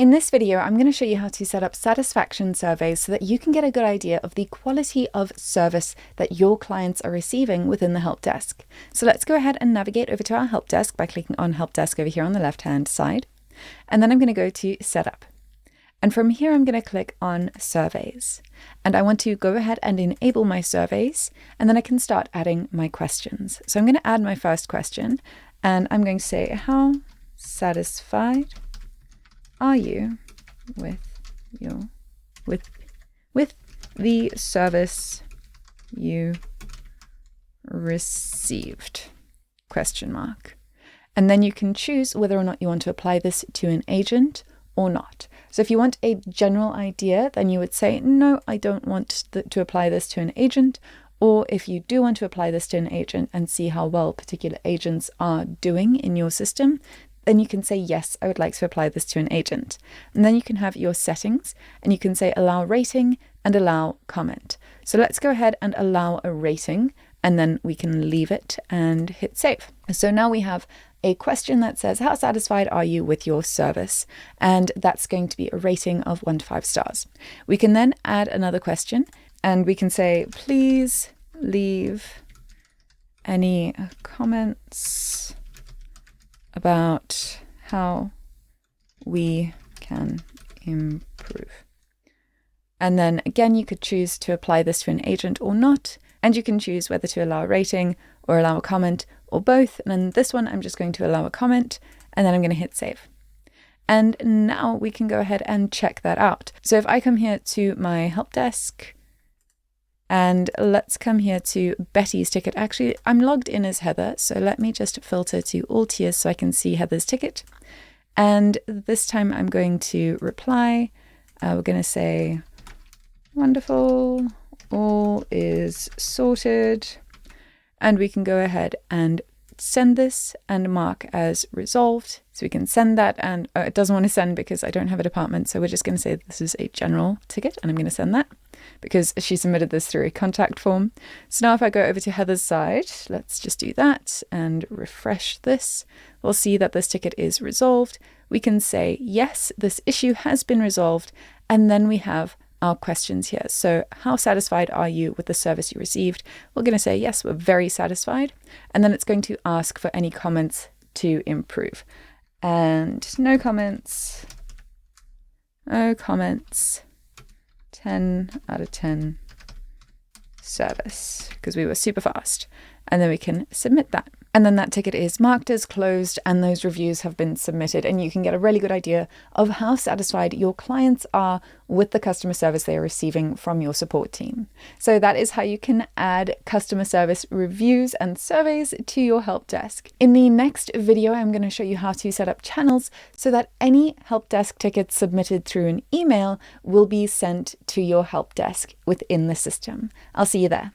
In this video, I'm going to show you how to set up satisfaction surveys so that you can get a good idea of the quality of service that your clients are receiving within the help desk. So let's go ahead and navigate over to our help desk by clicking on help desk over here on the left-hand side. And then I'm going to go to setup. And from here, I'm going to click on surveys. And I want to go ahead and enable my surveys, and then I can start adding my questions. So I'm going to add my first question, and I'm going to say, how satisfied are you with the service you received? ? And then you can choose whether or not you want to apply this to an agent or not. So if you want a general idea, then you would say, no, I don't want to apply this to an agent. Or if you do want to apply this to an agent and see how well particular agents are doing in your system, then you can say, yes, I would like to apply this to an agent. And then you can have your settings, and you can say allow rating and allow comment. So let's go ahead and allow a rating, and then we can leave it and hit save. So now we have a question that says, how satisfied are you with your service? And that's going to be a rating of 1 to 5 stars. We can then add another question, and we can say, please leave any comments about how we can improve. And then again, you could choose to apply this to an agent or not, and you can choose whether to allow a rating or allow a comment or both. And in this one, I'm just going to allow a comment, and then I'm going to hit save. And now we can go ahead and check that out. So if I come here to my help desk, and let's come here to Betty's ticket. Actually, I'm logged in as Heather, so let me just filter to all tiers so I can see Heather's ticket. And this time I'm going to reply. We're going to say, wonderful, all is sorted. And we can go ahead and send this and mark as resolved. So we can send that, and it doesn't want to send because I don't have a department. So we're just going to say this is a general ticket, and I'm going to send that because she submitted this through a contact form. So now if I go over to Heather's side, let's just do that and refresh this. We'll see that this ticket is resolved. We can say, yes, this issue has been resolved. And then we have our questions here. So how satisfied are you with the service you received? We're going to say, yes, we're very satisfied. And then it's going to ask for any comments to improve. And no comments, 10 out of 10 service, because we were super fast. And then we can submit that. And then that ticket is marked as closed, and those reviews have been submitted, and you can get a really good idea of how satisfied your clients are with the customer service they are receiving from your support team. So that is how you can add customer service reviews and surveys to your help desk. In the next video, I'm going to show you how to set up channels so that any help desk tickets submitted through an email will be sent to your help desk within the system. I'll see you there.